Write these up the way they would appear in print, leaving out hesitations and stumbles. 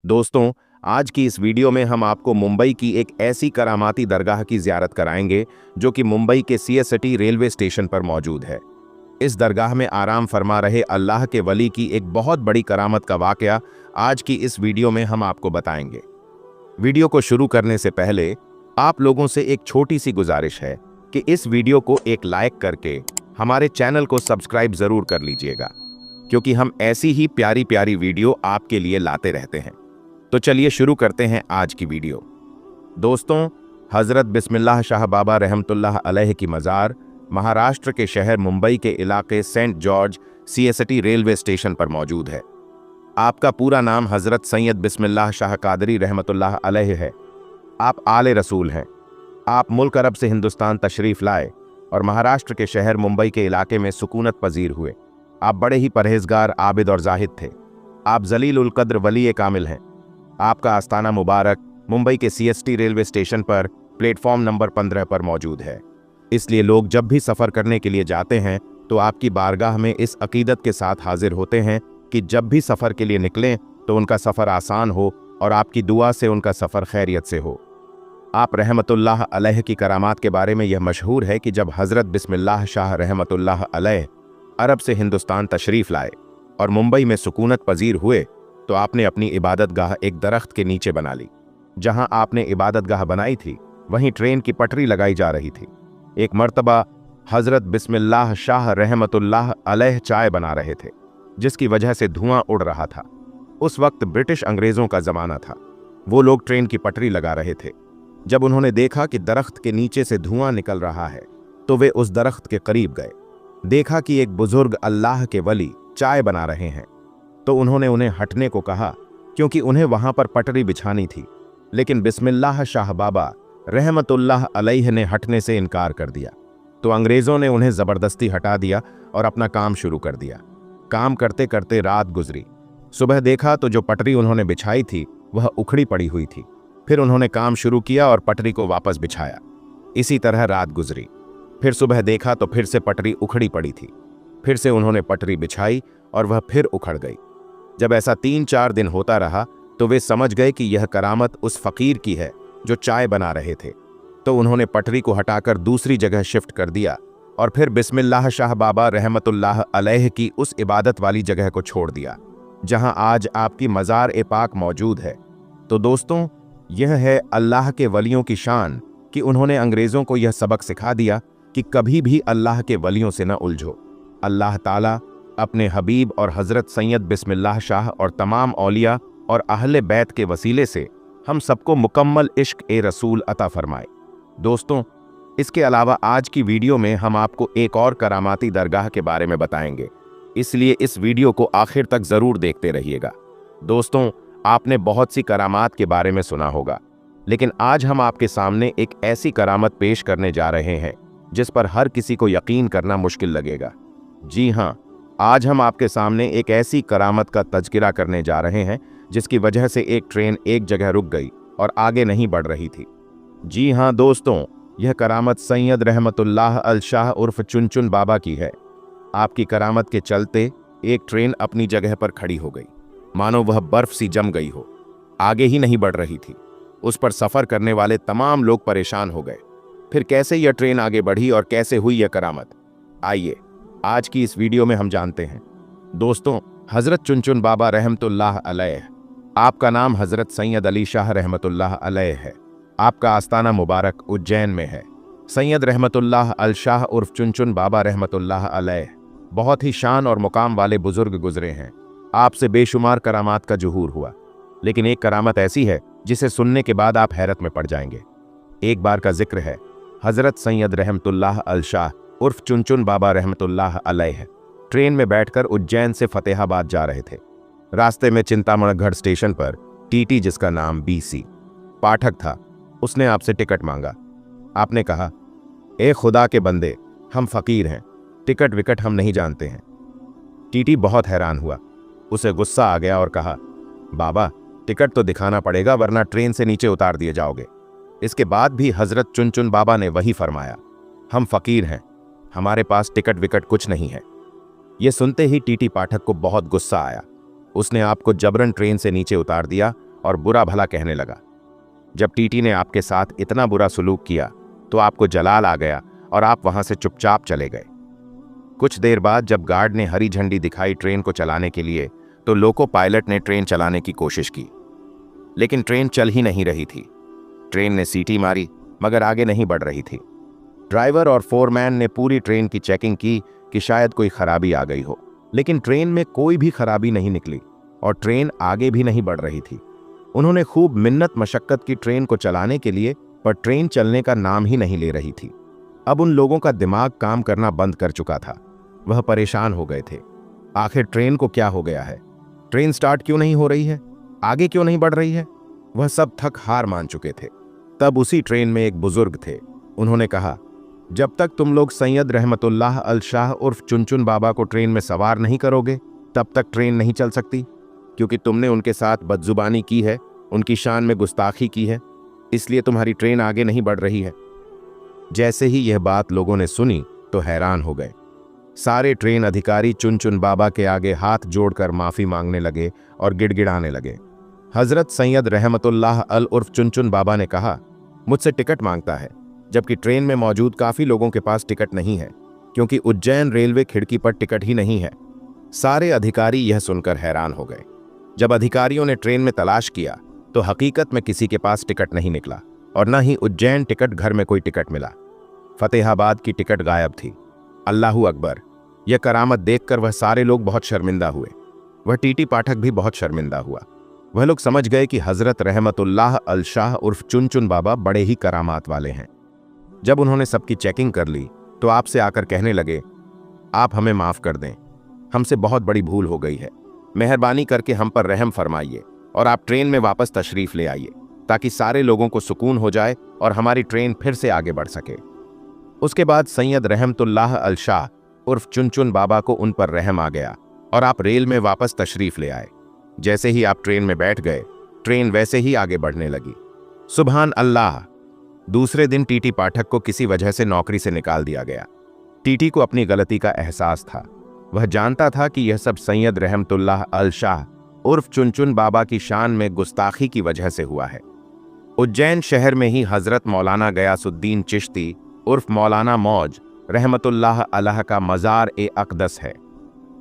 दोस्तों, आज की इस वीडियो में हम आपको मुंबई की एक ऐसी करामाती दरगाह की ज़ियारत कराएंगे जो कि मुंबई के सीएसटी रेलवे स्टेशन पर मौजूद है। इस दरगाह में आराम फरमा रहे अल्लाह के वली की एक बहुत बड़ी करामत का वाकया आज की इस वीडियो में हम आपको बताएंगे। वीडियो को शुरू करने से पहले आप लोगों से एक छोटी सी गुजारिश है कि इस वीडियो को एक लाइक करके हमारे चैनल को सब्सक्राइब ज़रूर कर लीजिएगा, क्योंकि हम ऐसी ही प्यारी प्यारी वीडियो आपके लिए लाते रहते हैं। तो चलिए शुरू करते हैं आज की वीडियो। दोस्तों, हज़रत बिस्मिल्लाह शाह बाबा रहमतुल्लाह अलैह की मज़ार महाराष्ट्र के शहर मुंबई के इलाके Saint George CST railway station पर मौजूद है। आपका पूरा नाम हज़रत सैयद बिस्मिल्लाह शाह कादरी रहमतुल्लाह अलैह है। आप आले रसूल हैं। आप मुल्क अरब से हिंदुस्तान तशरीफ़ लाए और महाराष्ट्र के शहर मुंबई के इलाके में सुकूनत पजीर हुए। आप बड़े ही परहेजगार, आबिद और जाहिद थे। आप जलील उल कद्र वली कामिल हैं। आपका आस्ताना मुबारक मुंबई के सीएसटी रेलवे स्टेशन पर प्लेटफॉर्म नंबर 15 पर मौजूद है। इसलिए लोग जब भी सफ़र करने के लिए जाते हैं तो आपकी बारगाह में इस अकीदत के साथ हाजिर होते हैं कि जब भी सफ़र के लिए निकलें तो उनका सफ़र आसान हो और आपकी दुआ से उनका सफ़र खैरियत से हो। आप रहमतुल्लाह अलैह की करामात के बारे में यह मशहूर है कि जब हज़रत बिस्मिल्लाह शाह रहमतुल्लाह अलैह अरब से हिंदुस्तान तशरीफ़ लाए और मुंबई में सुकूनत पजीर हुए तो आपने अपनी इबादतगाह एक दरख्त के नीचे बना ली। जहां आपने इबादतगाह बनाई थी वहीं ट्रेन की पटरी लगाई जा रही थी। एक मर्तबा हज़रत बिस्मिल्लाह शाह रहमतुल्लाह अलैह चाय बना रहे थे, जिसकी वजह से धुआं उड़ रहा था। उस वक्त ब्रिटिश अंग्रेज़ों का ज़माना था। वो लोग ट्रेन की पटरी लगा रहे थे। जब उन्होंने देखा कि दरख्त के नीचे से धुआं निकल रहा है तो वे उस दरख्त के करीब गए। देखा कि एक बुजुर्ग अल्लाह के वली चाय बना रहे हैं तो उन्होंने उन्हें हटने को कहा, क्योंकि उन्हें वहां पर पटरी बिछानी थी। लेकिन बिस्मिल्लाह शाह बाबा रहमतुल्लाह अलैह ने हटने से इनकार कर दिया। तो अंग्रेज़ों ने उन्हें ज़बरदस्ती हटा दिया और अपना काम शुरू कर दिया। काम करते करते रात गुजरी। सुबह देखा तो जो पटरी उन्होंने बिछाई थी वह उखड़ी पड़ी हुई थी। फिर उन्होंने काम शुरू किया और पटरी को वापस बिछाया। इसी तरह रात गुजरी। फिर सुबह देखा तो फिर से पटरी उखड़ी पड़ी थी। फिर से उन्होंने पटरी बिछाई और वह फिर उखड़ गई। जब ऐसा 3-4 दिन होता रहा तो वे समझ गए कि यह करामत उस फ़कीर की है जो चाय बना रहे थे। तो उन्होंने पटरी को हटाकर दूसरी जगह शिफ्ट कर दिया और फिर बिस्मिल्लाह शाह बाबा रहमतुल्लाह अलैह की उस इबादत वाली जगह को छोड़ दिया जहां आज आपकी मज़ार ए पाक मौजूद है। तो दोस्तों, यह है अल्लाह के वलियों की शान कि उन्होंने अंग्रेज़ों को यह सबक सिखा दिया कि कभी भी अल्लाह के वलियों से न उलझो। अल्लाह ताला अपने हबीब और हज़रत सैयद बिस्मिल्लाह शाह और तमाम औलिया और अहले बैत के वसीले से हम सबको मुकम्मल इश्क ए रसूल अता फरमाए। दोस्तों, इसके अलावा आज की वीडियो में हम आपको एक और करामाती दरगाह के बारे में बताएंगे, इसलिए इस वीडियो को आखिर तक ज़रूर देखते रहिएगा। दोस्तों, आपने बहुत सी करामात के बारे में सुना होगा, लेकिन आज हम आपके सामने एक ऐसी करामत पेश करने जा रहे हैं जिस पर हर किसी को यकीन करना मुश्किल लगेगा। जी हाँ, आज हम आपके सामने एक ऐसी करामत का तज़किरा करने जा रहे हैं जिसकी वजह से एक ट्रेन एक जगह रुक गई और आगे नहीं बढ़ रही थी। जी हाँ दोस्तों, यह करामत सैयद रहमतुल्लाह अल शाह उर्फ चुनचुन बाबा की है। आपकी करामत के चलते एक ट्रेन अपनी जगह पर खड़ी हो गई, मानो वह बर्फ सी जम गई हो, आगे ही नहीं बढ़ रही थी। उस पर सफ़र करने वाले तमाम लोग परेशान हो गए। फिर कैसे यह ट्रेन आगे बढ़ी और कैसे हुई यह करामत, आइए आज की इस वीडियो में हम जानते हैं। दोस्तों, हज़रत चुनचुन बाबा रहमतुल्लाह अलैह, आपका नाम हज़रत सैयद अली शाह रहमतुल्लाह अलैह है। आपका आस्ताना मुबारक उज्जैन में है। सैयद रहमतुल्लाह अल शाह उर्फ चुनचुन बाबा रहमतुल्लाह अलैह बहुत ही शान और मुकाम वाले बुजुर्ग गुजरे हैं। आपसे बेशुमार करामात का ज़ुहूर हुआ, लेकिन एक करामत ऐसी है जिसे सुनने के बाद आप हैरत में पड़ जाएंगे। एक बार का जिक्र है, हज़रत सैयद रहमतुल्लाह अल शाह उर्फ चुनचुन बाबा रहमतुल्लाह अलैह ट्रेन में बैठकर उज्जैन से फतेहाबाद जा रहे थे। रास्ते में चिंतामणगढ़ स्टेशन पर टीटी, जिसका नाम BC पाठक था, उसने आपसे टिकट मांगा। आपने कहा, ए खुदा के बंदे, हम फ़कीर हैं, टिकट विकट हम नहीं जानते हैं। टीटी बहुत हैरान हुआ। उसे गुस्सा आ गया और कहा, बाबा, टिकट तो दिखाना पड़ेगा वरना ट्रेन से नीचे उतार दिए जाओगे। इसके बाद भी हज़रत चुनचुन बाबा ने वही फरमाया, हम फ़कीर हैं, हमारे पास टिकट विकट कुछ नहीं है। यह सुनते ही टीटी पाठक को बहुत गुस्सा आया। उसने आपको जबरन ट्रेन से नीचे उतार दिया और बुरा भला कहने लगा। जब टीटी ने आपके साथ इतना बुरा सलूक किया तो आपको जलाल आ गया और आप वहां से चुपचाप चले गए। कुछ देर बाद जब गार्ड ने हरी झंडी दिखाई ट्रेन को चलाने के लिए, तो लोको पायलट ने ट्रेन चलाने की कोशिश की, लेकिन ट्रेन चल ही नहीं रही थी। ट्रेन ने सीटी मारी मगर आगे नहीं बढ़ रही थी। ड्राइवर और फोरमैन ने पूरी ट्रेन की चेकिंग की कि शायद कोई खराबी आ गई हो, लेकिन ट्रेन में कोई भी खराबी नहीं निकली और ट्रेन आगे भी नहीं बढ़ रही थी। उन्होंने खूब मिन्नत मशक्कत की ट्रेन को चलाने के लिए, पर ट्रेन चलने का नाम ही नहीं ले रही थी। अब उन लोगों का दिमाग काम करना बंद कर चुका था। वह परेशान हो गए थे। आखिर ट्रेन को क्या हो गया है? ट्रेन स्टार्ट क्यों नहीं हो रही है? आगे क्यों नहीं बढ़ रही है? वह सब थक हार मान चुके थे। तब उसी ट्रेन में एक बुजुर्ग थे। उन्होंने कहा, जब तक तुम लोग सैयद रहमतुल्लाह अल शाह उर्फ चुनचुन बाबा को ट्रेन में सवार नहीं करोगे, तब तक ट्रेन नहीं चल सकती, क्योंकि तुमने उनके साथ बदजुबानी की है, उनकी शान में गुस्ताखी की है, इसलिए तुम्हारी ट्रेन आगे नहीं बढ़ रही है। जैसे ही यह बात लोगों ने सुनी तो हैरान हो गए। सारे ट्रेन अधिकारी चुनचुन बाबा के आगे हाथ जोड़कर माफी मांगने लगे और गिड़गिड़ाने लगे। हजरत सैयद रहमतुल्लाह अल उर्फ चुनचुन बाबा ने कहा, मुझसे टिकट मांगता है, जबकि ट्रेन में मौजूद काफी लोगों के पास टिकट नहीं है, क्योंकि उज्जैन रेलवे खिड़की पर टिकट ही नहीं है। सारे अधिकारी यह सुनकर हैरान हो गए। जब अधिकारियों ने ट्रेन में तलाश किया तो हकीकत में किसी के पास टिकट नहीं निकला और न ही उज्जैन टिकट घर में कोई टिकट मिला। फतेहाबाद की टिकट गायब थी। अल्लाहू अकबर! यह करामत देखकर वह सारे लोग बहुत शर्मिंदा हुए। वह टीटी पाठक भी बहुत शर्मिंदा हुआ। वह लोग समझ गए कि हजरत रहमतुल्लाह अल शाह उर्फ चुनचुन बाबा बड़े ही करामात वाले हैं। जब उन्होंने सबकी चेकिंग कर ली तो आपसे आकर कहने लगे, आप हमें माफ कर दें, हमसे बहुत बड़ी भूल हो गई है। मेहरबानी करके हम पर रहम फरमाइए और आप ट्रेन में वापस तशरीफ ले आइए, ताकि सारे लोगों को सुकून हो जाए और हमारी ट्रेन फिर से आगे बढ़ सके। उसके बाद सैयद रहमतुल्लाह अल शाह उर्फ चुनचुन बाबा को उन पर रहम आ गया और आप रेल में वापस तशरीफ ले आए। जैसे ही आप ट्रेन में बैठ गए, ट्रेन वैसे ही आगे बढ़ने लगी। सुभान अल्लाह! दूसरे दिन टीटी पाठक को किसी वजह से नौकरी से निकाल दिया गया। टीटी को अपनी गलती का एहसास था। वह जानता था कि यह सब सैयद रहमतुल्लाह अल शाह उर्फ चुनचुन बाबा की शान में गुस्ताखी की वजह से हुआ है। उज्जैन शहर में ही हजरत मौलाना गयासुद्दीन चिश्ती उर्फ मौलाना मौज रहमतुल्लाह अलैह का मज़ार ए अक़दस है।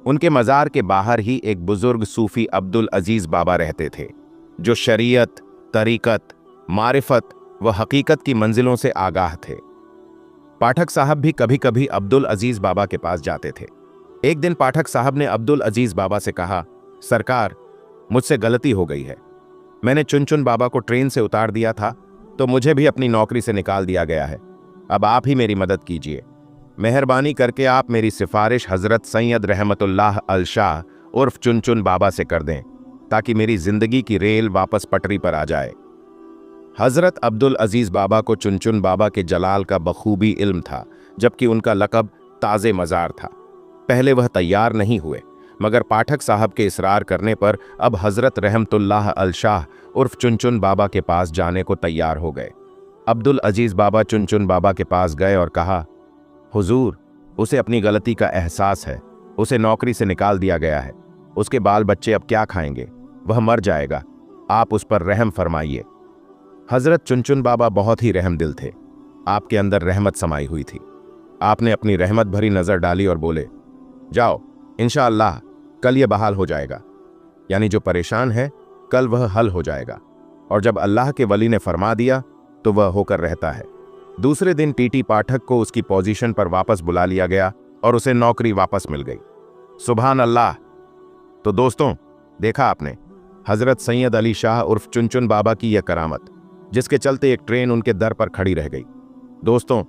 उनके मज़ार के बाहर ही एक बुजुर्ग सूफी अब्दुल अजीज बाबा रहते थे, जो शरीयत, तरीक़त, मारिफत व हकीकत की मंजिलों से आगाह थे। पाठक साहब भी कभी कभी अब्दुल अजीज बाबा के पास जाते थे। एक दिन पाठक साहब ने अब्दुल अजीज बाबा से कहा, सरकार, मुझसे गलती हो गई है। मैंने चुनचुन बाबा को ट्रेन से उतार दिया था, तो मुझे भी अपनी नौकरी से निकाल दिया गया है। अब आप ही मेरी मदद कीजिए। मेहरबानी करके आप मेरी सिफारिश हजरत सैयद रहमतुल्लाह अल शाह उर्फ चुनचुन बाबा से कर दें, ताकि मेरी जिंदगी की रेल वापस पटरी पर आ जाए। हजरत अब्दुल अजीज बाबा को चुनचुन बाबा के जलाल का बखूबी इल्म था, जबकि उनका लक़ब ताज़े मज़ार था। पहले वह तैयार नहीं हुए, मगर पाठक साहब के इसरार करने पर अब हजरत रहमतुल्लाह अल शाह उर्फ चुनचुन बाबा के पास जाने को तैयार हो गए। अब्दुल अजीज बाबा चुनचुन बाबा के पास गए और कहा, हुजूर, उसे अपनी गलती का एहसास है। उसे नौकरी से निकाल दिया गया है। उसके बाल बच्चे अब क्या खाएंगे? वह मर जाएगा। आप उस पर रहम फरमाइए। हजरत चुनचुन बाबा बहुत ही रहम दिल थे। आपके अंदर रहमत समाई हुई थी। आपने अपनी रहमत भरी नज़र डाली और बोले, जाओ, इंशाअल्लाह कल यह बहाल हो जाएगा। यानी जो परेशान है, कल वह हल हो जाएगा। और जब अल्लाह के वली ने फरमा दिया तो वह होकर रहता है। दूसरे दिन टीटी पाठक को उसकी पोजीशन पर वापस बुला लिया गया और उसे नौकरी वापस मिल गई। सुभान अल्लाह! तो दोस्तों, देखा आपने हजरत सैयद अली शाह उर्फ चुनचुन बाबा की यह करामत, जिसके चलते एक ट्रेन उनके दर पर खड़ी रह गई। दोस्तों,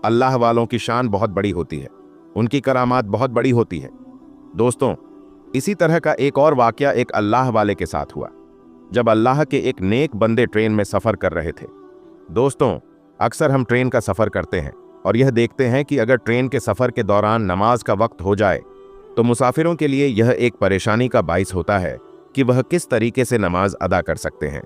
अल्लाह वालों की शान बहुत बड़ी होती है, उनकी करामात बहुत बड़ी होती है। दोस्तों, इसी तरह का एक और वाकया एक अल्लाह वाले के साथ हुआ, जब अल्लाह के एक नेक बंदे ट्रेन में सफ़र कर रहे थे। दोस्तों, अक्सर हम ट्रेन का सफ़र करते हैं और यह देखते हैं कि अगर ट्रेन के सफ़र के दौरान नमाज का वक्त हो जाए तो मुसाफिरों के लिए यह एक परेशानी का बाइस होता है कि वह किस तरीके से नमाज अदा कर सकते हैं,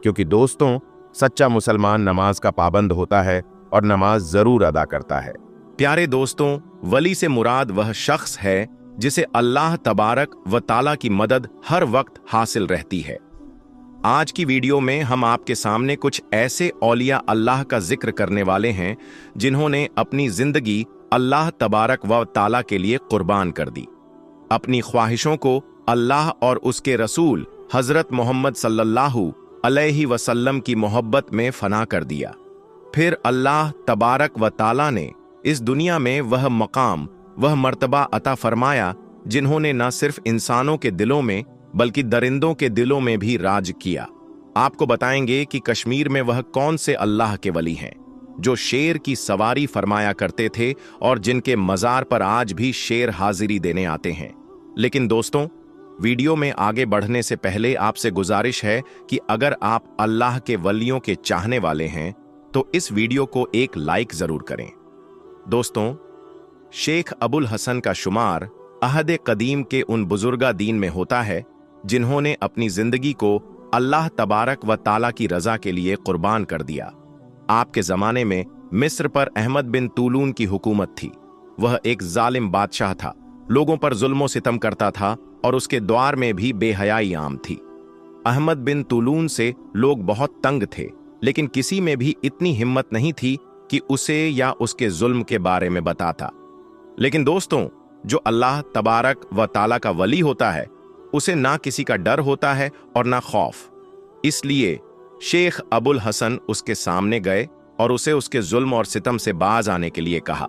क्योंकि दोस्तों, सच्चा मुसलमान नमाज का पाबंद होता है और नमाज ज़रूर अदा करता है। प्यारे दोस्तों, वली से मुराद वह शख्स है जिसे अल्लाह तबारक व ताला की मदद हर वक्त हासिल रहती है। आज की वीडियो में हम आपके सामने कुछ ऐसे औलिया अल्लाह का जिक्र करने वाले हैं जिन्होंने अपनी जिंदगी अल्लाह तबारक व ताला के लिए कुर्बान कर दी। अपनी ख्वाहिशों को अल्लाह और उसके रसूल हजरत मोहम्मद सल्लल्लाहु अलैहि वसल्लम की मोहब्बत में फना कर दिया। फिर अल्लाह तबारक व ताला ने इस दुनिया में वह मकाम, वह मर्तबा अता फरमाया जिन्होंने न सिर्फ इंसानों के दिलों में बल्कि दरिंदों के दिलों में भी राज किया। आपको बताएंगे कि कश्मीर में वह कौन से अल्लाह के वली हैं जो शेर की सवारी फरमाया करते थे और जिनके मजार पर आज भी शेर हाजिरी देने आते हैं। लेकिन दोस्तों, वीडियो में आगे बढ़ने से पहले आपसे गुजारिश है कि अगर आप अल्लाह के वलियों के चाहने वाले हैं तो इस वीडियो को एक लाइक जरूर करें। दोस्तों, शेख अबुल हसन का शुमार अहद कदीम के उन बुजुर्गा दीन में होता है जिन्होंने अपनी जिंदगी को अल्लाह तबारक व ताला की रजा के लिए कुर्बान कर दिया। आपके जमाने में मिस्र पर अहमद बिन तूलून की हुकूमत थी। वह एक जालिम बादशाह था, लोगों पर जुल्म सितम करता था और उसके द्वार में भी बेहयाई आम थी। अहमद बिन तूलून से लोग बहुत तंग थे, लेकिन किसी में भी इतनी हिम्मत नहीं थी कि उसे या उसके जुल्म के बारे में बताता। लेकिन दोस्तों, जो अल्लाह तबारक व ताला का वली होता है उसे ना किसी का डर होता है और ना खौफ। इसलिए शेख अबुल हसन उसके सामने गए और उसे उसके जुल्म और सितम से बाज आने के लिए कहा।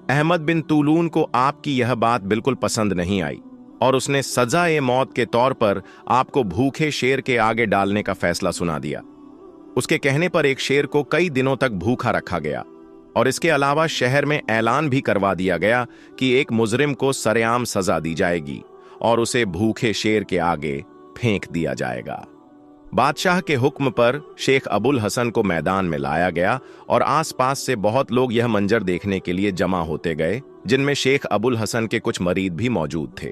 अहमद बिन तूलून को आपकी यह बात बिल्कुल पसंद नहीं आई और उसने सजा-ए मौत के तौर पर आपको भूखे शेर के आगे डालने का फैसला सुना दिया। उसके कहने पर एक शेर को कई दिनों तक भूखा रखा गया और इसके अलावा शहर में ऐलान भी करवा दिया गया कि एक मुजरिम को सरेआम सजा दी जाएगी और उसे भूखे शेर के आगे फेंक दिया जाएगा। बादशाह के हुक्म पर शेख अबुल हसन को मैदान में लाया गया और आसपास से बहुत लोग यह मंजर देखने के लिए जमा होते गए, जिनमें शेख अबुल हसन के कुछ मरीद भी मौजूद थे।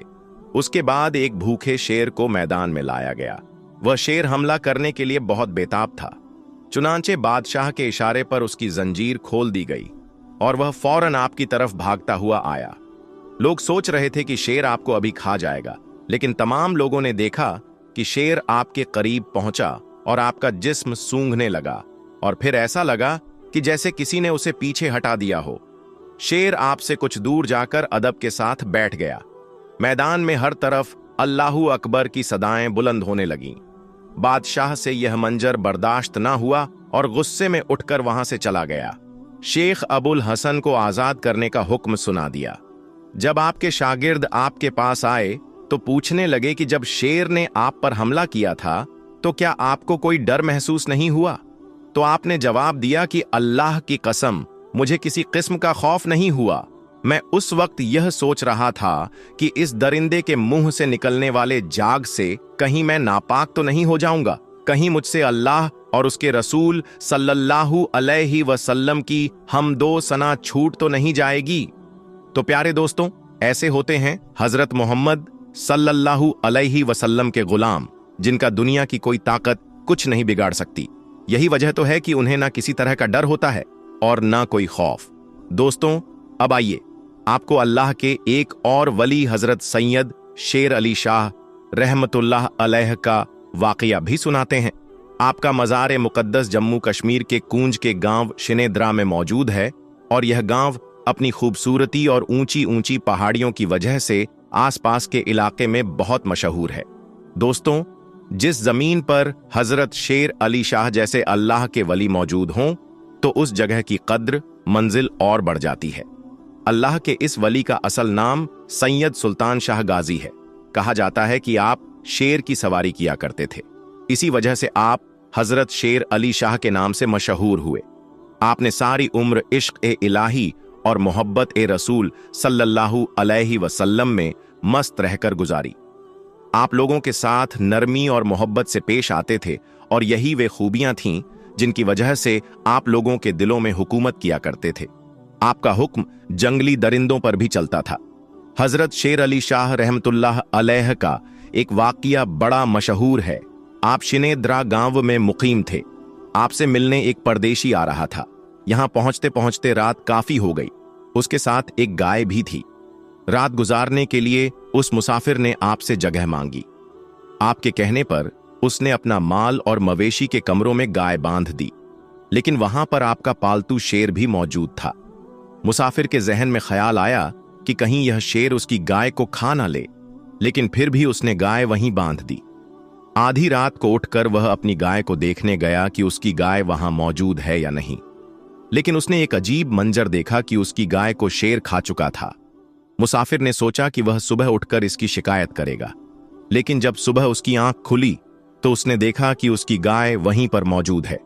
उसके बाद एक भूखे शेर को मैदान में लाया गया। वह शेर हमला करने के लिए बहुत बेताब था। चुनांचे बादशाह के इशारे पर उसकी जंजीर खोल दी गई और वह फौरन आपकी तरफ भागता हुआ आया। लोग सोच रहे थे कि शेर आपको अभी खा जाएगा, लेकिन तमाम लोगों ने देखा कि शेर आपके करीब पहुंचा और आपका जिस्म सूंघने लगा और फिर ऐसा लगा कि जैसे किसी ने उसे पीछे हटा दिया हो। शेर आपसे कुछ दूर जाकर अदब के साथ बैठ गया। मैदान में हर तरफ अल्लाहू अकबर की सदाएं बुलंद होने लगीं। बादशाह से यह मंजर बर्दाश्त ना हुआ और गुस्से में उठकर वहां से चला गया। शेख अबुल हसन को आजाद करने का हुक्म सुना दिया। जब आपके शागिर्द आपके पास आए तो पूछने लगे कि जब शेर ने आप पर हमला किया था तो क्या आपको कोई डर महसूस नहीं हुआ? तो आपने जवाब दिया कि अल्लाह की कसम, मुझे किसी किस्म का खौफ नहीं हुआ। मैं उस वक्त यह सोच रहा था कि इस दरिंदे के मुंह से निकलने वाले जाग से कहीं मैं नापाक तो नहीं हो जाऊंगा, कहीं मुझसे अल्लाह और उसके रसूल सल्लल्लाहु अलैहि वसल्लम की हमदो सना छूट तो नहीं जाएगी। तो प्यारे दोस्तों, ऐसे होते हैं हजरत मोहम्मद सल्लल्लाहु अलैहि वसल्लम के गुलाम, जिनका दुनिया की कोई ताकत कुछ नहीं बिगाड़ सकती। यही वजह तो है कि उन्हें ना किसी तरह का डर होता है और ना कोई खौफ। दोस्तों, अब आइए आपको अल्लाह के एक और वली हजरत सैयद शेर अली शाह रहमतुल्लाह अलैह का वाकया भी सुनाते हैं। आपका मज़ार मुकद्दस जम्मू कश्मीर के कूंज के गांव शिनेद्रा में मौजूद है और यह गांव अपनी खूबसूरती और ऊंची ऊंची पहाड़ियों की वजह से आसपास के इलाके में बहुत मशहूर है। दोस्तों, जिस जमीन पर हजरत शेर अली शाह जैसे अल्लाह के वली मौजूद हों तो उस जगह की कद्र मंजिल और बढ़ जाती है। अल्लाह के इस वली का असल नाम सैयद सुल्तान शाह गाजी है। कहा जाता है कि आप शेर की सवारी किया करते थे, इसी वजह से आप हजरत शेर अली शाह के नाम से मशहूर हुए। आपने सारी उम्र इश्क ए इलाही और मोहब्बत ए रसूल सल्लल्लाहु अलैहि वसल्लम में मस्त रहकर गुजारी। आप लोगों के साथ नरमी और मोहब्बत से पेश आते थे और यही वे खूबियां थीं जिनकी वजह से आप लोगों के दिलों में हुकूमत किया करते थे। आपका हुक्म जंगली दरिंदों पर भी चलता था। हजरत शेर अली शाह रहमतुल्लाह अलैह का एक वाकिया बड़ा मशहूर है। आप शिनेद्रा गांव में मुकीम थे। आपसे मिलने एक परदेशी आ रहा था। यहां पहुंचते पहुंचते रात काफी हो गई। उसके साथ एक गाय भी थी। रात गुजारने के लिए उस मुसाफिर ने आपसे जगह मांगी। आपके कहने पर उसने अपना माल और मवेशी के कमरों में गाय बांध दी, लेकिन वहां पर आपका पालतू शेर भी मौजूद था। मुसाफिर के जहन में ख्याल आया कि कहीं यह शेर उसकी गाय को खा ना ले, लेकिन फिर भी उसने गाय वहीं बांध दी। आधी रात को उठकर वह अपनी गाय को देखने गया कि उसकी गाय वहां मौजूद है या नहीं, लेकिन उसने एक अजीब मंजर देखा कि उसकी गाय को शेर खा चुका था। मुसाफिर ने सोचा कि वह सुबह उठकर इसकी शिकायत करेगा, लेकिन जब सुबह उसकी आंख खुली तो उसने देखा कि उसकी गाय वहीं पर मौजूद है।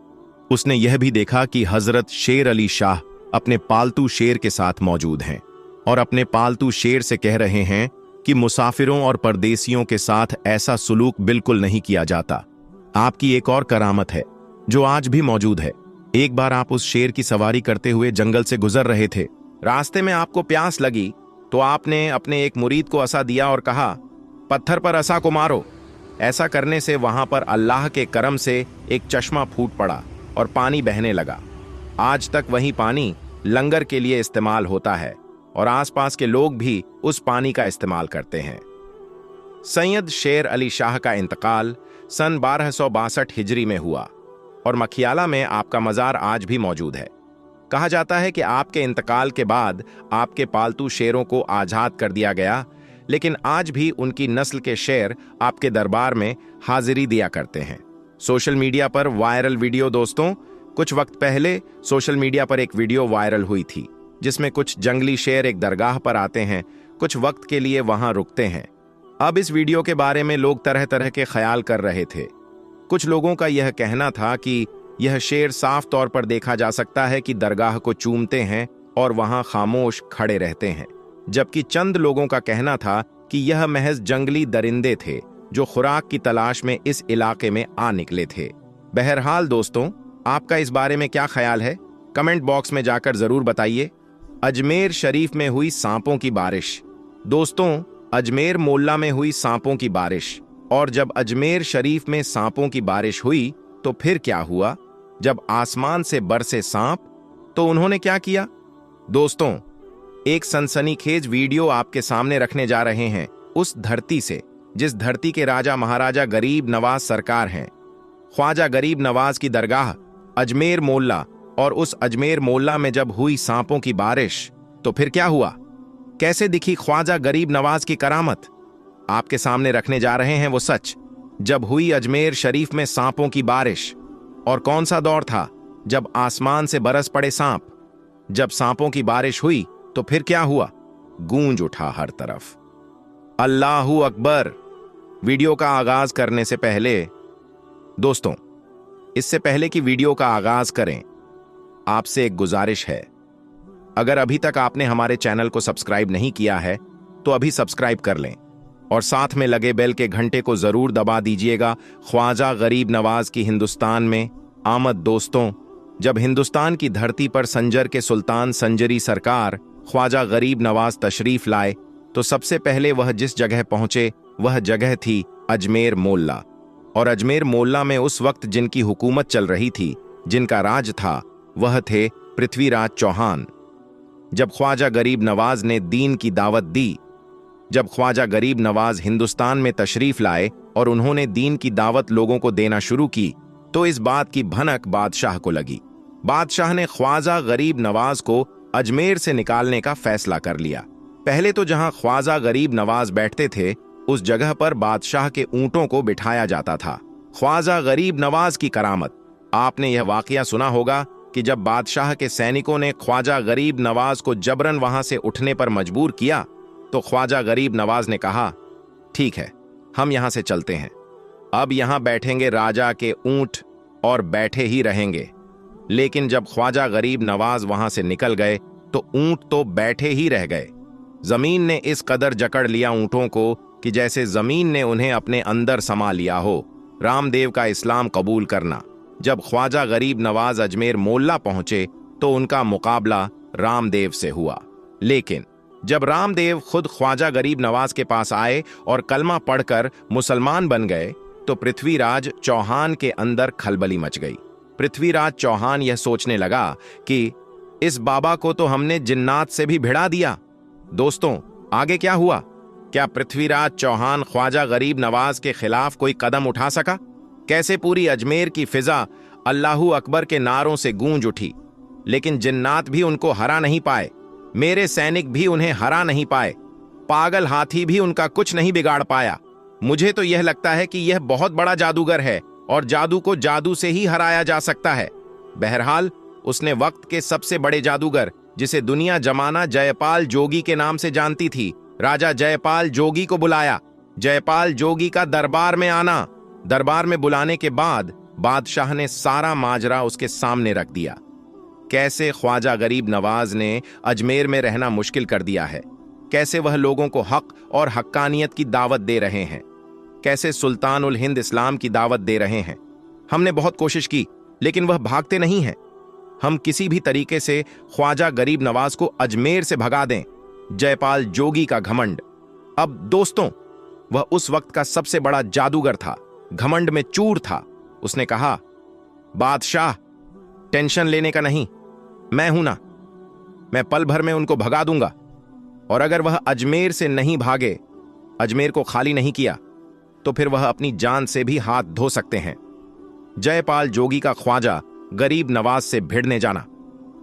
उसने यह भी देखा कि हजरत शेर अली शाह अपने पालतू शेर के साथ मौजूद हैं और अपने पालतू शेर से कह रहे हैं कि मुसाफिरों और परदेसियों के साथ ऐसा सुलूक बिल्कुल नहीं किया जाता। आपकी एक और करामत है जो आज भी मौजूद है। एक बार आप उस शेर की सवारी करते हुए जंगल से गुजर रहे थे। रास्ते में आपको प्यास लगी तो आपने अपने एक मुरीद को असा दिया और कहा, पत्थर पर असा को मारो। ऐसा करने से वहां पर अल्लाह के करम से एक चश्मा फूट पड़ा और पानी बहने लगा। आज तक वही पानी लंगर के लिए इस्तेमाल होता है और आसपास के लोग भी उस पानी का इस्तेमाल करते हैं। सैयद शेर अली शाह का इंतकाल सन 1262 हिजरी में हुआ और मखियाला में आपका मज़ार आज भी मौजूद है। कहा जाता है कि आपके इंतकाल के बाद आपके पालतू शेरों को आज़ाद कर दिया गया, लेकिन आज भी उनकी नस्ल के शेर आपके दरबार में हाजिरी दिया करते हैं। सोशल मीडिया पर वायरल वीडियो दोस्तों, कुछ वक्त पहले सोशल मीडिया पर एक वीडियो वायरल हुई थी जिसमें कुछ जंगली शेर एक दरगाह पर आते हैं, कुछ वक्त के लिए वहां रुकते हैं। अब इस वीडियो के बारे में लोग तरह तरह के ख्याल कर रहे थे। कुछ लोगों का यह कहना था कि यह शेर साफ तौर पर देखा जा सकता है कि दरगाह को चूमते हैं और वहां खामोश खड़े रहते हैं, जबकि चंद लोगों का कहना था कि यह महज जंगली दरिंदे थे जो खुराक की तलाश में इस इलाके में आ निकले थे। बहरहाल दोस्तों, आपका इस बारे में क्या ख्याल है? कमेंट बॉक्स में जाकर जरूर बताइए। अजमेर शरीफ में हुई सांपों की बारिश। दोस्तों, अजमेर मोहल्ला में हुई सांपों की बारिश, और जब अजमेर शरीफ में सांपों की बारिश हुई तो फिर क्या हुआ? जब आसमान से बरसे सांप तो उन्होंने क्या किया? दोस्तों, एक सनसनीखेज वीडियो आपके सामने रखने जा रहे हैं उस धरती से जिस धरती के राजा महाराजा गरीब नवाज सरकार हैं। ख्वाजा गरीब नवाज की दरगाह अजमेर मोहल्ला, और उस अजमेर मोहल्ला में जब हुई सांपों की बारिश तो फिर क्या हुआ? कैसे दिखी ख्वाजा गरीब नवाज की करामत? आपके सामने रखने जा रहे हैं वो सच जब हुई अजमेर शरीफ में सांपों की बारिश। और कौन सा दौर था जब आसमान से बरस पड़े सांप? जब सांपों की बारिश हुई तो फिर क्या हुआ? गूंज उठा हर तरफ, अल्लाहू अकबर। वीडियो का आगाज करने से पहले दोस्तों, इससे पहले कि वीडियो का आगाज करें, आपसे एक गुजारिश है। अगर अभी तक आपने हमारे चैनल को सब्सक्राइब नहीं किया है तो अभी सब्सक्राइब कर लें और साथ में लगे बेल के घंटे को जरूर दबा दीजिएगा। ख्वाजा गरीब नवाज की हिंदुस्तान में आमद। दोस्तों, जब हिंदुस्तान की धरती पर संजर के सुल्तान संजरी सरकार ख्वाजा गरीब नवाज तशरीफ लाए तो सबसे पहले वह जिस जगह पहुंचे वह जगह थी अजमेर मोहल्ला। और अजमेर मोहल्ला में उस वक्त जिनकी हुकूमत चल रही थी, जिनका राज था, वह थे पृथ्वीराज चौहान। जब ख्वाजा गरीब नवाज ने दीन की दावत दी, जब ख्वाजा गरीब नवाज हिंदुस्तान में तशरीफ लाए और उन्होंने दीन की दावत लोगों को देना शुरू की, तो इस बात की भनक बादशाह को लगी। बादशाह ने ख्वाजा गरीब नवाज को अजमेर से निकालने का फैसला कर लिया। पहले तो जहां ख्वाजा गरीब नवाज बैठते थे उस जगह पर बादशाह के ऊंटों को बिठाया जाता था। ख्वाजा गरीब नवाज की करामत। आपने यह वाकया सुना होगा कि जब बादशाह के सैनिकों ने ख्वाजा गरीब नवाज को जबरन वहां से उठने पर मजबूर किया तो ख्वाजा गरीब नवाज ने कहा, ठीक है, हम यहां से चलते हैं। अब यहां बैठेंगे राजा के ऊंट और बैठे ही रहेंगे। लेकिन जब ख्वाजा गरीब नवाज वहां से निकल गए तो ऊंट तो बैठे ही रह गए। जमीन ने इस कदर जकड़ लिया ऊंटों को कि जैसे जमीन ने उन्हें अपने अंदर समा लिया हो। रामदेव का इस्लाम कबूल करना। जब ख्वाजा गरीब नवाज अजमेर मोहल्ला पहुंचे तो उनका मुकाबला रामदेव से हुआ। लेकिन जब रामदेव खुद ख्वाजा गरीब नवाज के पास आए और कलमा पढ़कर मुसलमान बन गए तो पृथ्वीराज चौहान के अंदर खलबली मच गई। पृथ्वीराज चौहान यह सोचने लगा कि इस बाबा को तो हमने जिन्नात से भी भिड़ा दिया। दोस्तों, आगे क्या हुआ? क्या पृथ्वीराज चौहान ख्वाजा गरीब नवाज के खिलाफ कोई कदम उठा सका? कैसे पूरी अजमेर की फिजा अल्लाहू अकबर के नारों से गूंज उठी, लेकिन जिन्नात भी उनको हरा नहीं पाए, मेरे सैनिक भी उन्हें हरा नहीं पाए, पागल हाथी भी उनका कुछ नहीं बिगाड़ पाया। मुझे तो यह लगता है कि यह बहुत बड़ा जादूगर है और जादू को जादू से ही हराया जा सकता है। बहरहाल उसने वक्त के सबसे बड़े जादूगर, जिसे दुनिया जमाना जयपाल जोगी के नाम से जानती थी, राजा जयपाल जोगी को बुलाया। जयपाल जोगी का दरबार में आना। दरबार में बुलाने के बाद बादशाह ने सारा माजरा उसके सामने रख दिया। कैसे ख्वाजा गरीब नवाज ने अजमेर में रहना मुश्किल कर दिया है, कैसे वह लोगों को हक और हक्कानियत की दावत दे रहे हैं, कैसे सुल्तान उल हिंद इस्लाम की दावत दे रहे हैं। हमने बहुत कोशिश की, लेकिन वह भागते नहीं हैं। हम किसी भी तरीके से ख्वाजा गरीब नवाज को अजमेर से भगा दें। जयपाल जोगी का घमंड। अब दोस्तों, वह उस वक्त का सबसे बड़ा जादूगर था, घमंड में चूर था। उसने कहा, बादशाह, टेंशन लेने का नहीं, मैं हूं ना, मैं पल भर में उनको भगा दूंगा। और अगर वह अजमेर से नहीं भागे, अजमेर को खाली नहीं किया, तो फिर वह अपनी जान से भी हाथ धो सकते हैं। जयपाल जोगी का ख्वाजा गरीब नवाज से भिड़ने जाना।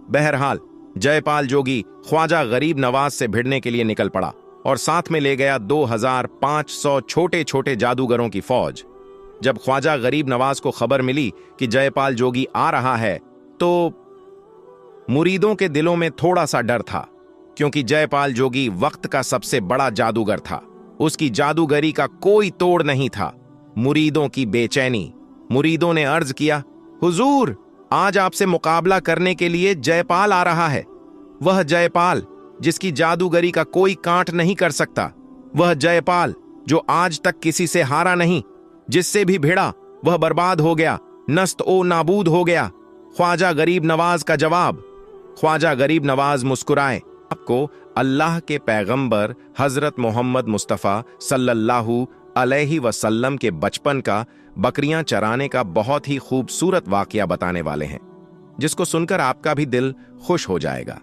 बहरहाल जयपाल जोगी ख्वाजा गरीब नवाज से भिड़ने के लिए निकल पड़ा और साथ में ले गया 2500 छोटे छोटे जादूगरों की फौज। जब ख्वाजा गरीब नवाज को खबर मिली कि जयपाल जोगी आ रहा है, तो मुरीदों के दिलों में थोड़ा सा डर था, क्योंकि जयपाल जोगी वक्त का सबसे बड़ा जादूगर था। उसकी जादूगरी का कोई तोड़ नहीं था। मुरीदों की बेचैनी। मुरीदों ने अर्ज किया, हुजूर, आज आपसे मुकाबला करने के लिए जयपाल आ रहा है। वह जयपाल जिसकी जादूगरी का कोई कांट नहीं कर सकता, वह जयपाल जो आज तक किसी से हारा नहीं, जिससे भी भिड़ा वह बर्बाद हो गया, नस्त ओ नाबूद हो गया। ख्वाजा गरीब नवाज का जवाब। ख्वाजा गरीब नवाज मुस्कुराए। आपको अल्लाह के पैगंबर हजरत मोहम्मद मुस्तफ़ा सल्लल्लाहु अलैहि वसल्लम के बचपन का बकरियां चराने का बहुत ही खूबसूरत वाकया बताने वाले हैं, जिसको सुनकर आपका भी दिल खुश हो जाएगा।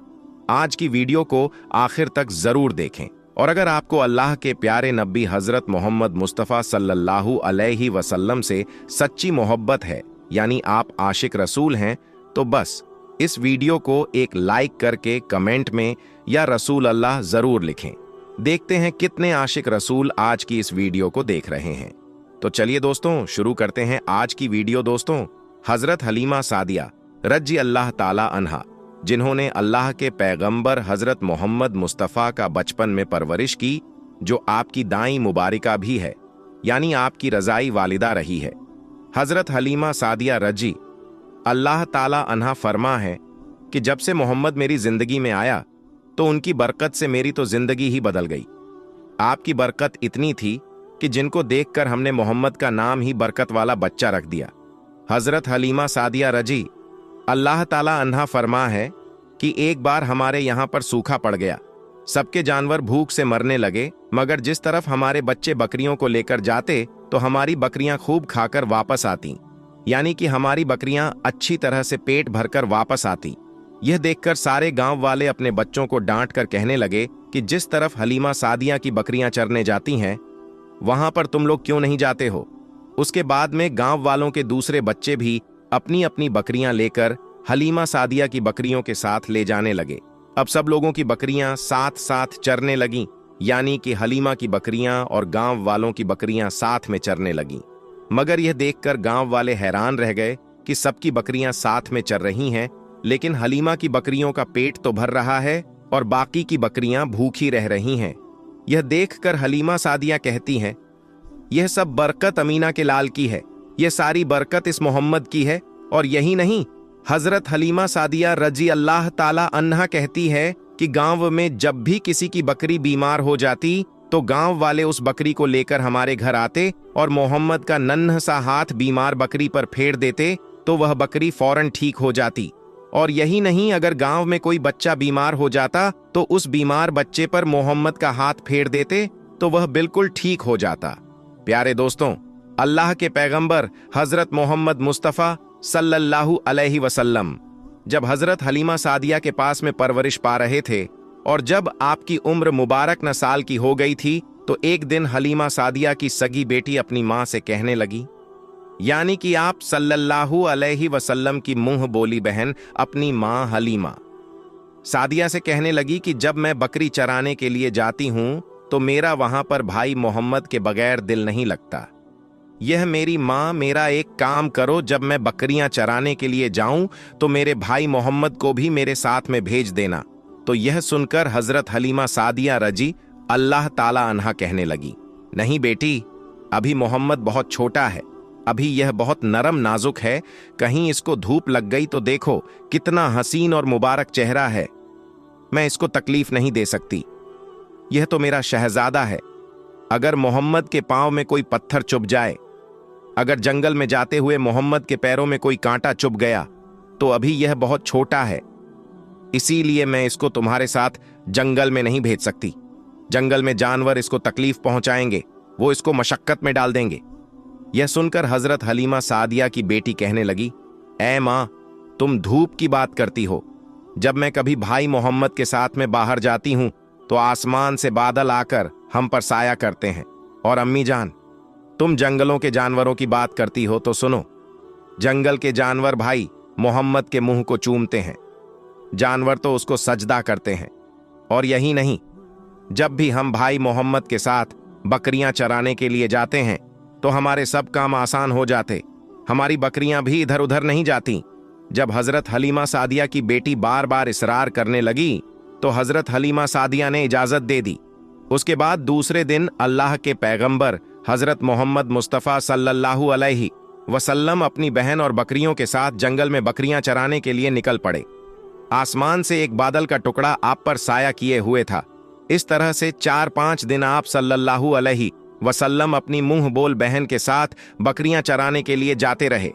आज की वीडियो को आखिर तक जरूर देखें, और अगर आपको अल्लाह के प्यारे नबी हजरत मोहम्मद मुस्तफ़ा सल्लल्लाहु अलैहि वसल्लम से सच्ची मोहब्बत है, यानी आप आशिक रसूल हैं, तो बस इस वीडियो को एक लाइक करके कमेंट में या रसूल अल्लाह जरूर लिखें। देखते हैं कितने आशिक रसूल आज की इस वीडियो को देख रहे हैं। तो चलिए दोस्तों, शुरू करते हैं आज की वीडियो। दोस्तों, हजरत हलीमा सादिया रजी अल्लाह ताला अन्हा, जिन्होंने अल्लाह के पैगंबर हजरत मोहम्मद मुस्तफ़ा का बचपन में परवरिश की, जो आपकी दाई मुबारिका भी है, यानी आपकी रजाई वालिदा रही है। हजरत हलीमा सादिया रजी अल्लाह ताला अन्हा फरमा है कि जब से मोहम्मद मेरी जिंदगी में आया, तो उनकी बरकत से मेरी तो जिंदगी ही बदल गई। आपकी बरकत इतनी थी कि जिनको देखकर हमने मोहम्मद का नाम ही बरकत वाला बच्चा रख दिया। हजरत हलीमा सादिया रजी अल्लाह ताला अन्हा फरमा है कि एक बार हमारे यहाँ पर सूखा पड़ गया, सबके जानवर भूख से मरने लगे, मगर जिस तरफ हमारे बच्चे बकरियों को लेकर जाते तो हमारी बकरियां खूब खाकर वापस आती, यानी कि हमारी बकरियां अच्छी तरह से पेट भरकर वापस आती। यह देखकर सारे गांव वाले अपने बच्चों को डांट कर कहने लगे कि जिस तरफ हलीमा सादिया की बकरियां चरने जाती हैं, वहां पर तुम लोग क्यों नहीं जाते हो। उसके बाद में गांव वालों के दूसरे बच्चे भी अपनी अपनी बकरियां लेकर हलीमा सादिया की बकरियों के साथ ले जाने लगे। अब सब लोगों की बकरियां साथ साथ चरने लगीं, यानी कि हलीमा की बकरियां और गांव वालों की बकरियां साथ में चरने लगीं। मगर यह देखकर गांव वाले हैरान रह गए कि सबकी बकरियां साथ में चर रही हैं, लेकिन हलीमा की बकरियों का पेट तो भर रहा है और बाकी की बकरियां भूखी रह रही हैं। यह देखकर हलीमा सादिया कहती हैं, यह सब बरकत अमीना के लाल की है, यह सारी बरकत इस मोहम्मद की है। और यही नहीं, हजरत हलीमा सादिया रजी अल्लाह ताला अन्हा कहती है कि गांव में जब भी किसी की बकरी बीमार हो जाती, तो गांव वाले उस बकरी को लेकर हमारे घर आते और मोहम्मद का नन्हा सा हाथ बीमार बकरी पर फेर देते, तो वह बकरी फौरन ठीक हो जाती। और यही नहीं, अगर गांव में कोई बच्चा बीमार हो जाता तो उस बीमार बच्चे पर मोहम्मद का हाथ फेर देते तो वह बिल्कुल ठीक हो जाता। प्यारे दोस्तों, अल्लाह के पैगंबर हजरत मोहम्मद मुस्तफ़ा सल्लल्लाहु अलैहि वसल्लम जब हजरत हलीमा सादिया के पास में परवरिश पा रहे थे, और जब आपकी उम्र मुबारक न साल की हो गई थी, तो एक दिन हलीमा सादिया की सगी बेटी अपनी माँ से कहने लगी, यानी कि आप सल्लल्लाहु अलैहि वसल्लम की मुंह बोली बहन अपनी मां हलीमा सादिया से कहने लगी कि जब मैं बकरी चराने के लिए जाती हूं तो मेरा वहां पर भाई मोहम्मद के बगैर दिल नहीं लगता। यह मेरी मां, मेरा एक काम करो, जब मैं बकरियां चराने के लिए जाऊं तो मेरे भाई मोहम्मद को भी मेरे साथ में भेज देना। तो यह सुनकर हजरत हलीमा सादिया रजी अल्लाह ताला अन्हा कहने लगी, नहीं बेटी, अभी मोहम्मद बहुत छोटा है, अभी यह बहुत नरम नाजुक है, कहीं इसको धूप लग गई तो देखो कितना हसीन और मुबारक चेहरा है, मैं इसको तकलीफ नहीं दे सकती। यह तो मेरा शहजादा है, अगर मोहम्मद के पांव में कोई पत्थर चुभ जाए, अगर जंगल में जाते हुए मोहम्मद के पैरों में कोई कांटा चुभ गया तो अभी यह बहुत छोटा है, इसीलिए मैं इसको तुम्हारे साथ जंगल में नहीं भेज सकती। जंगल में जानवर इसको तकलीफ पहुंचाएंगे, वो इसको मशक्कत में डाल देंगे। यह सुनकर हजरत हलीमा सादिया की बेटी कहने लगी, ऐ मां, तुम धूप की बात करती हो, जब मैं कभी भाई मोहम्मद के साथ में बाहर जाती हूं तो आसमान से बादल आकर हम पर साया करते हैं। और अम्मी जान, तुम जंगलों के जानवरों की बात करती हो तो सुनो, जंगल के जानवर भाई मोहम्मद के मुंह को चूमते हैं, जानवर तो उसको सजदा करते हैं। और यही नहीं, जब भी हम भाई मोहम्मद के साथ बकरियां चराने के लिए जाते हैं तो हमारे सब काम आसान हो जाते, हमारी बकरियां भी इधर उधर नहीं जाती। जब हजरत हलीमा सादिया की बेटी बार बार इसरार करने लगी तो हजरत हलीमा सादिया ने इजाजत दे दी। उसके बाद दूसरे दिन अल्लाह के पैगंबर हजरत मोहम्मद मुस्तफ़ा सल्लल्लाहु अलैहि वसल्लम अपनी बहन और बकरियों के साथ जंगल में बकरियां चराने के लिए निकल पड़े। आसमान से एक बादल का टुकड़ा आप पर साया किए हुए था। इस तरह से 4-5 दिन आप सल्लल्लाहु अलैहि वसल्लम अपनी मुंह बोल बहन के साथ बकरियां चराने के लिए जाते रहे।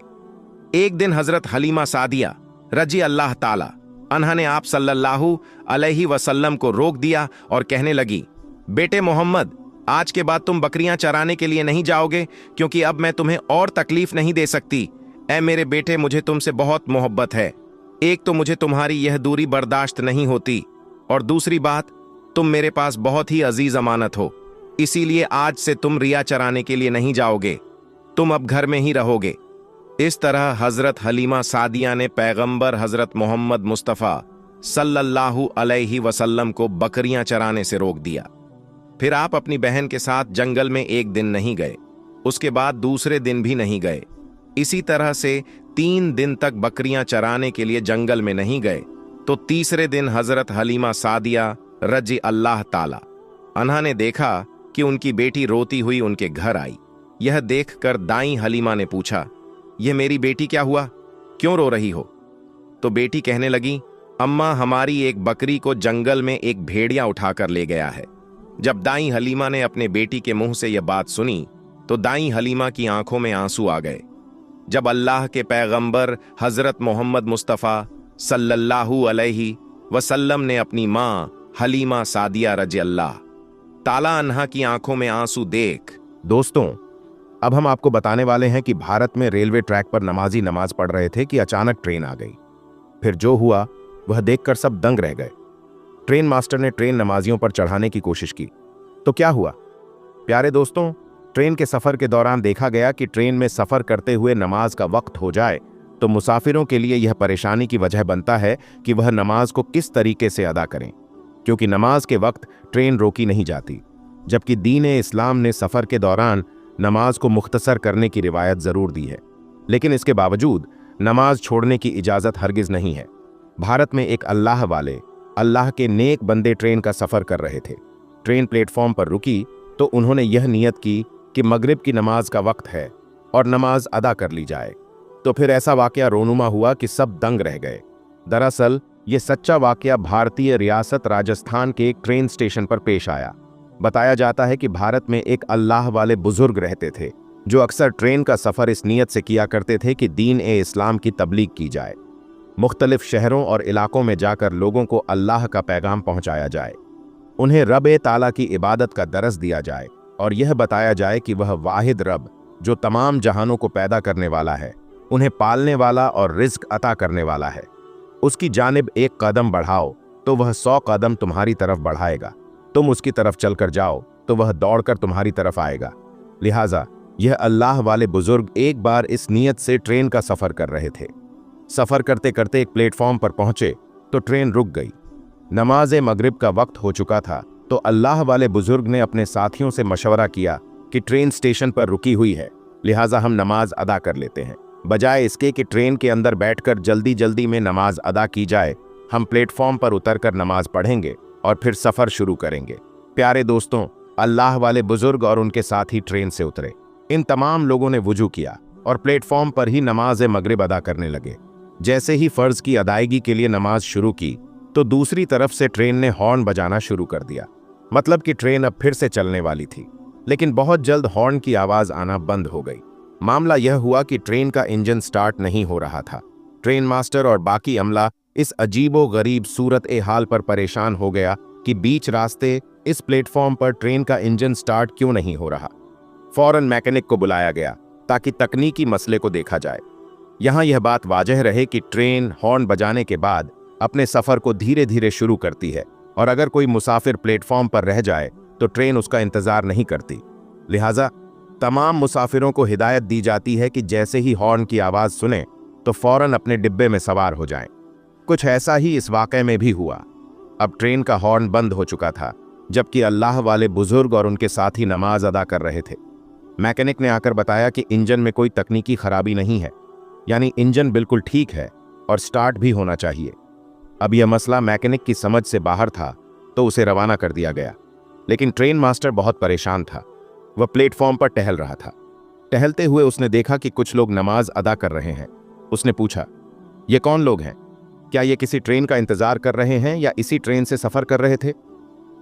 एक दिन हजरत हलीमा सादिया रजी अल्लाह ताला अन्हा ने आप सल्लल्लाहु अलैहि वसल्लम को रोक दिया और कहने लगी, बेटे मोहम्मद, आज के बाद तुम बकरियां चराने के लिए नहीं जाओगे, क्योंकि अब मैं तुम्हें और तकलीफ नहीं दे सकती। ऐ मेरे बेटे, मुझे तुमसे बहुत मोहब्बत है। एक तो मुझे तुम्हारी यह दूरी बर्दाश्त नहीं होती, और दूसरी बात, तुम मेरे पास बहुत ही अजीज अमानत हो, इसीलिए आज से तुम रिया चराने के लिए नहीं जाओगे, तुम अब घर में ही रहोगे। इस तरह हजरत हलीमा सादिया ने पैगंबर हजरत मोहम्मद मुस्तफ़ा सल्लल्लाहु अलैहि वसल्लम को बकरियां चराने से रोक दिया। फिर आप अपनी बहन के साथ जंगल में एक दिन नहीं गए, उसके बाद दूसरे दिन भी नहीं गए। इसी तरह से 3 दिन तक बकरियां चराने के लिए जंगल में नहीं गए। तो तीसरे दिन हजरत हलीमा सादिया रजी अल्लाह ताला अन्हा ने देखा कि उनकी बेटी रोती हुई उनके घर आई। यह देखकर दाई हलीमा ने पूछा, यह मेरी बेटी क्या हुआ, क्यों रो रही हो? तो बेटी कहने लगी, अम्मा, हमारी एक बकरी को जंगल में एक भेड़िया उठाकर ले गया है। जब दाई हलीमा ने अपने बेटी के मुंह से यह बात सुनी तो दाई हलीमा की आंखों में आंसू आ गए। जब अल्लाह के पैगंबर हजरत मोहम्मद मुस्तफ़ा सल्लल्लाहु अलैहि वसल्लम ने अपनी मां हलीमा सादिया रजी अल्लाह ताला अन्हा की आंखों में आंसू देख। दोस्तों, अब हम आपको बताने वाले हैं कि भारत में रेलवे ट्रैक पर नमाजी नमाज पढ़ रहे थे कि अचानक ट्रेन आ गई। फिर जो हुआ वह देखकर सब दंग रह गए। ट्रेन मास्टर ने ट्रेन नमाजियों पर चढ़ाने की कोशिश की तो क्या हुआ? प्यारे दोस्तों, ट्रेन के सफर के दौरान देखा गया कि ट्रेन में सफर करते हुए नमाज का वक्त हो जाए तो मुसाफिरों के लिए यह परेशानी की वजह बनता है कि वह नमाज को किस तरीके से अदा करें, क्योंकि नमाज के वक्त ट्रेन रोकी नहीं जाती, जबकि दीन-ए इस्लाम ने सफर के दौरान नमाज को मुख्तसर करने की रिवायत जरूर दी है, लेकिन इसके बावजूद नमाज छोड़ने की इजाजत हरगिज नहीं है। भारत में एक अल्लाह वाले, अल्लाह के नेक बंदे ट्रेन का सफर कर रहे थे। ट्रेन प्लेटफॉर्म पर रुकी तो उन्होंने यह नियत की कि मगरिब की नमाज का वक्त है और नमाज अदा कर ली जाए। तो फिर ऐसा वाकया रोनुमा हुआ कि सब दंग रह गए। दरअसल ये सच्चा वाकया भारतीय रियासत राजस्थान के एक ट्रेन स्टेशन पर पेश आया। बताया जाता है कि भारत में एक अल्लाह वाले बुजुर्ग रहते थे जो अक्सर ट्रेन का सफर इस नियत से किया करते थे कि दीन-ए-इस्लाम की तबलीग की जाए, मुख्तलिफ शहरों और इलाकों में जाकर लोगों को अल्लाह का पैगाम पहुंचाया जाए, उन्हें रब-ए-ताला की इबादत का दरस दिया जाए और यह बताया जाए कि वह वाहिद रब जो तमाम जहानों को पैदा करने वाला है, उन्हें पालने वाला और रिज्क अता करने वाला है। उसकी जानिब एक कदम बढ़ाओ तो वह 100 कदम तुम्हारी तरफ बढ़ाएगा, तुम उसकी तरफ चलकर जाओ तो वह दौड़कर तुम्हारी तरफ आएगा। लिहाजा यह अल्लाह वाले बुजुर्ग एक बार इस नीयत से ट्रेन का सफर कर रहे थे। सफर करते करते एक प्लेटफॉर्म पर पहुंचे तो ट्रेन रुक गई। नमाज मगरिब का वक्त हो चुका था तो अल्लाह वाले बुजुर्ग ने अपने साथियों से मशवरा किया कि ट्रेन स्टेशन पर रुकी हुई है, लिहाजा हम नमाज अदा कर लेते हैं। बजाय इसके कि ट्रेन के अंदर बैठकर जल्दी जल्दी में नमाज अदा की जाए, हम प्लेटफॉर्म पर उतरकर नमाज पढ़ेंगे और फिर सफर शुरू करेंगे। प्यारे दोस्तों, अल्लाह वाले बुजुर्ग और उनके साथी ट्रेन से उतरे। इन तमाम लोगों ने वुजू किया और प्लेटफॉर्म पर ही नमाज मगरिब अदा करने लगे। जैसे ही फर्ज की अदायगी के लिए नमाज शुरू की तो दूसरी तरफ से ट्रेन ने हॉर्न बजाना शुरू कर दिया। मतलब कि ट्रेन अब फिर से चलने वाली थी, लेकिन बहुत जल्द हॉर्न की आवाज आना बंद हो गई। मामला यह हुआ कि ट्रेन का इंजन स्टार्ट नहीं हो रहा था। ट्रेन मास्टर और बाकी अमला इस अजीबो गरीब सूरत ए हाल पर परेशान हो गया कि बीच रास्ते इस प्लेटफॉर्म पर ट्रेन का इंजन स्टार्ट क्यों नहीं हो रहा। फौरन मैकेनिक को बुलाया गया ताकि तकनीकी मसले को देखा जाए। यहां यह बात वाजह रहे कि ट्रेन हॉर्न बजाने के बाद अपने सफर को धीरे धीरे शुरू करती है और अगर कोई मुसाफिर प्लेटफॉर्म पर रह जाए तो ट्रेन उसका इंतजार नहीं करती। लिहाजा तमाम मुसाफिरों को हिदायत दी जाती है कि जैसे ही हॉर्न की आवाज सुने तो फौरन अपने डिब्बे में सवार हो जाएं। कुछ ऐसा ही इस वाकये में भी हुआ। अब ट्रेन का हॉर्न बंद हो चुका था, जबकि अल्लाह वाले बुजुर्ग और उनके साथी नमाज अदा कर रहे थे। मैकेनिक ने आकर बताया कि इंजन में कोई तकनीकी खराबी नहीं है, यानी इंजन बिल्कुल ठीक है और स्टार्ट भी होना चाहिए। अब यह मसला मैकेनिक की समझ से बाहर था तो उसे रवाना कर दिया गया। लेकिन ट्रेन मास्टर बहुत परेशान था। वह प्लेटफॉर्म पर टहल रहा था। टहलते हुए उसने देखा कि कुछ लोग नमाज अदा कर रहे हैं। उसने पूछा, ये कौन लोग हैं? क्या ये किसी ट्रेन का इंतजार कर रहे हैं या इसी ट्रेन से सफर कर रहे थे?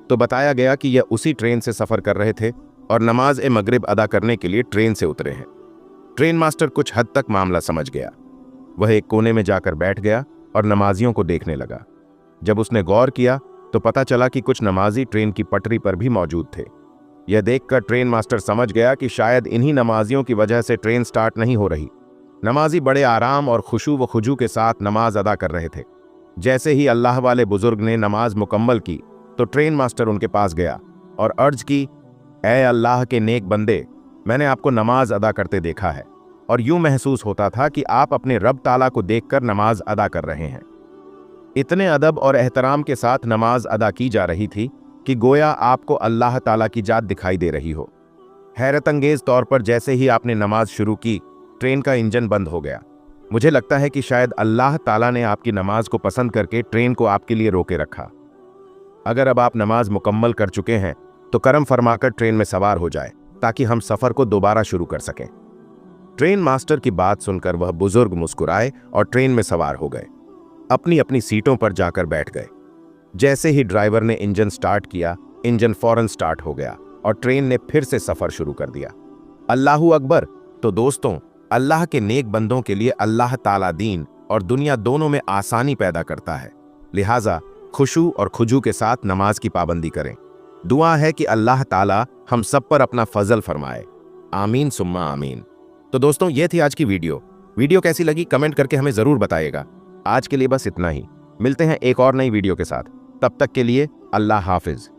तो बताया गया कि यह उसी ट्रेन से सफर कर रहे थे और नमाज मगरिब अदा करने के लिए ट्रेन से उतरे हैं। ट्रेन मास्टर कुछ हद तक मामला समझ गया। वह एक कोने में जाकर बैठ गया और नमाजियों को देखने लगा। जब उसने गौर किया तो पता चला कि कुछ नमाजी ट्रेन की पटरी पर भी मौजूद थे। यह देखकर ट्रेन मास्टर समझ गया कि शायद इन्हीं नमाजियों की वजह से ट्रेन स्टार्ट नहीं हो रही। नमाजी बड़े आराम और खुशू व खुजू के साथ नमाज अदा कर रहे थे। जैसे ही अल्लाह वाले बुजुर्ग ने नमाज मुकम्मल की तो ट्रेन मास्टर उनके पास गया और अर्ज की, ऐ अल्लाह के नेक बंदे, मैंने आपको नमाज अदा करते देखा है और यूं महसूस होता था कि आप अपने रब ताला को देखकर नमाज अदा कर रहे हैं। इतने अदब और एहतराम के साथ नमाज अदा की जा रही थी कि गोया आपको अल्लाह ताला की जात दिखाई दे रही हो। हैरत अंगेज तौर पर जैसे ही आपने नमाज शुरू की, ट्रेन का इंजन बंद हो गया। मुझे लगता है कि शायद अल्लाह ताला ने आपकी नमाज को पसंद करके ट्रेन को आपके लिए रोके रखा। अगर अब आप नमाज मुकम्मल कर चुके हैं तो करम फरमाकर ट्रेन में सवार हो जाए ताकि हम सफर को दोबारा शुरू कर सकें। ट्रेन मास्टर की बात सुनकर वह बुजुर्ग मुस्कुराए और ट्रेन में सवार हो गए। अपनी अपनी सीटों पर जाकर बैठ गए। जैसे ही ड्राइवर ने इंजन स्टार्ट किया, इंजन फौरन स्टार्ट हो गया और ट्रेन ने फिर से सफर शुरू कर दिया। अल्लाहू अकबर। तो दोस्तों, अल्लाह के नेक बंदों के लिए अल्लाह ताला दीन और दुनिया दोनों में आसानी पैदा करता है। लिहाजा खुशू और खुजू के साथ नमाज की पाबंदी करें। दुआ है कि अल्लाह ताला हम सब पर अपना फजल फरमाए। आमीन सुम्मा आमीन। तो दोस्तों, ये थी आज की वीडियो कैसी लगी कमेंट करके हमें जरूर बताइएगा। आज के लिए बस इतना ही। मिलते हैं एक और नई वीडियो के साथ। तब तक के लिए अल्लाह हाफिज।